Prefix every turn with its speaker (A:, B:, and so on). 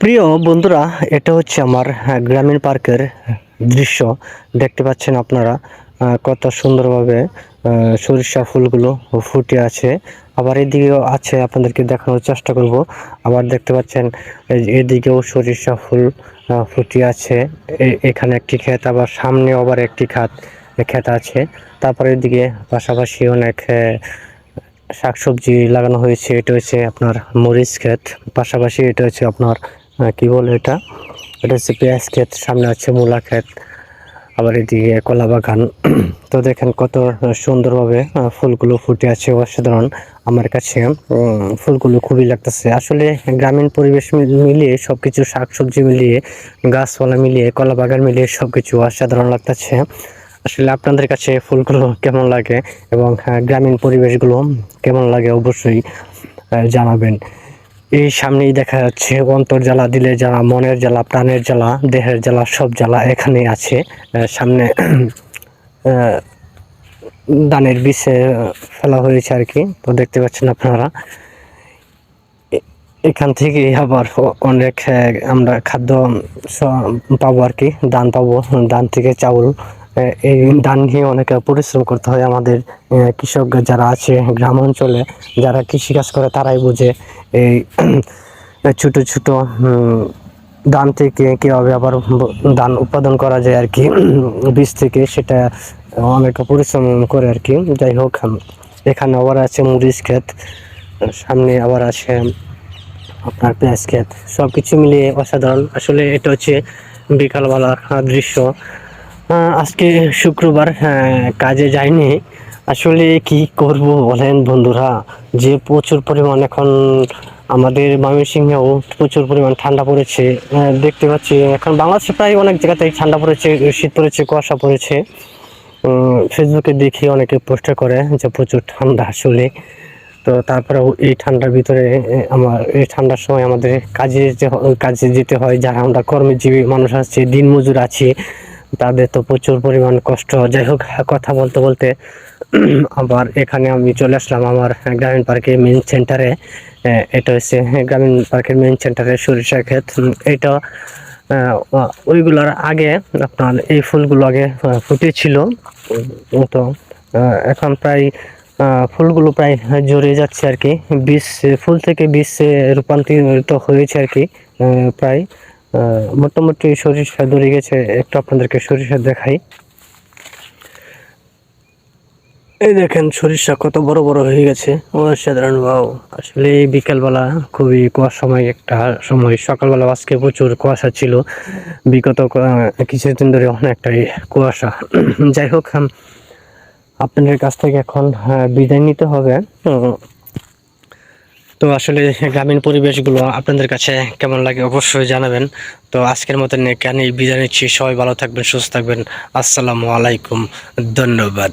A: প্রিয় বন্ধুরা, এটা হচ্ছে আমার গ্রামীণ পার্কের দৃশ্য। দেখতে পাচ্ছেন আপনারা কত সুন্দরভাবে সরিষা ফুলগুলো ফুটে আছে। আবার এদিকেও আছে, আপনাদেরকে দেখানোর চেষ্টা করব। আবার দেখতে পাচ্ছেন এদিকেও সরিষা ফুল ফুটে আছে। এখানে একটি ক্ষেত, আবার সামনে আবার একটি ক্ষেত আছে। তারপরে এদিকে পাশাপাশি অনেক শাকসবজি লাগানো হয়েছে। এটা হচ্ছে আপনার মরিচ ক্ষেত, পাশাপাশি এটা হচ্ছে আপনার কি বলে এটা হচ্ছে পেঁয়াজ ক্ষেত, সামনে আছে মূলা ক্ষেত, আবার এদিকে কলা বাগান। তো দেখেন কত সুন্দরভাবে ফুলগুলো ফুটে আছে, অসাধারণ। আমার কাছে ফুলগুলো খুবই লাগতেছে। আসলে গ্রামীণ পরিবেশ মিলিয়ে সবকিছু, শাকসবজি মিলিয়ে, গাছপালা মিলিয়ে, কলা বাগান মিলিয়ে সবকিছু অসাধারণ লাগতেছে। আসলে আপনাদের কাছে ফুলগুলো কেমন লাগে এবং গ্রামীণ পরিবেশগুলো কেমন লাগে অবশ্যই জানাবেন। এই সামনেই দেখা যাচ্ছে অন্তর জ্বালা, দিলের জ্বালা, মনের জ্বালা, প্রাণের জ্বালা, দেহের জ্বালা, সব জ্বালা এখানেই আছে। সামনে ধানের বীজ ফেলা হয়েছে আর কি। তো দেখতে পাচ্ছেন আপনারা, এখান থেকে আবার অনেক আমরা খাদ্য পাবো আর কি, ধান পাবো। ধান থেকে চাউল, এই ধান নিয়ে অনেক পরিশ্রম করতে হয় আমাদের। কৃষক যারা আছে গ্রাম অঞ্চলে, যারা কৃষিকাজ করে তারাই বুঝে এই ছোট ছোট ধান থেকে কীভাবে আবার ধান উৎপাদন করা যায় আর কি, বীজ থেকে। সেটা অনেক পরিশ্রম করে আর কি। যাই হোক, এখানে আবার আছে মরিচ ক্ষেত, সামনে আবার আছে আপনার পেঁয়াজ ক্ষেত। সব কিছু মিলিয়ে অসাধারণ। আসলে এটা হচ্ছে বিকালবেলার দৃশ্য। আজকে শুক্রবার, কাজে যাইনি। আসলে কি করব বলেন বন্ধুরা, যে প্রচুর পরিমাণ এখন আমাদের ময়মনসিংহেও প্রচুর পরিমাণ ঠান্ডা পড়েছে। দেখতে পাচ্ছি এখন বাংলাদেশে প্রায় অনেক জায়গাতেই ঠান্ডা পড়েছে, শীত পড়েছে, কুয়াশা পড়েছে। ফেসবুকে দেখি অনেকে পোস্ট করে যে প্রচুর ঠান্ডা আসলে। তো তারপরেও এই ঠান্ডার ভিতরে এই ঠান্ডার সময় আমাদের কাজে যেতে হয়। যারা আমরা কর্মজীবী মানুষ আছি, দিনমজুর আছি, তাদের তো প্রচুর পরিমাণ কষ্ট। যাই হোক, কথা বলতে বলতে আবার এখানে আমি চলে আসলাম আমার গ্রামীণ পার্কের মেইন সেন্টারে। এটা হচ্ছে গ্রামীণ পার্কের মেইন সেন্টারে সরিষা ক্ষেত। এটা ওইগুলোর আগে আপনার এই ফুলগুলো আগে ফুটেছিল। তো এখন প্রায় ফুলগুলো প্রায় ঝরে যাচ্ছে আর কি। বীজ, ফুল থেকে বীজ রূপান্তরিত হয়েছে আর কি। প্রায় মোটামুটি সরিষা ধরে গেছে। একটু আপনাদেরকে সরিষা দেখাই। এই দেখেন সরিষা কত বড় বড় হয়ে গেছে, অসাধারণ। ওয়াও! আসলে এই বিকালবেলা খুবই কুয়াশাময় একটা সময়। সকালবেলা আজকে প্রচুর কুয়াশা ছিল, বিগত কিছুদিন ধরে অনেকটাই কুয়াশা। যাই হোক, আপনাদের কাছ থেকে এখন বিদায় নিতে হবে। তো আসলে গ্রামীণ পরিবেশগুলো আপনাদের কাছে কেমন লাগে অবশ্যই জানাবেন। তো আজকের মতন এখানেই বিদায় নিচ্ছি। সবাই ভালো থাকবেন, সুস্থ থাকবেন। আসসালামু আলাইকুম, ধন্যবাদ।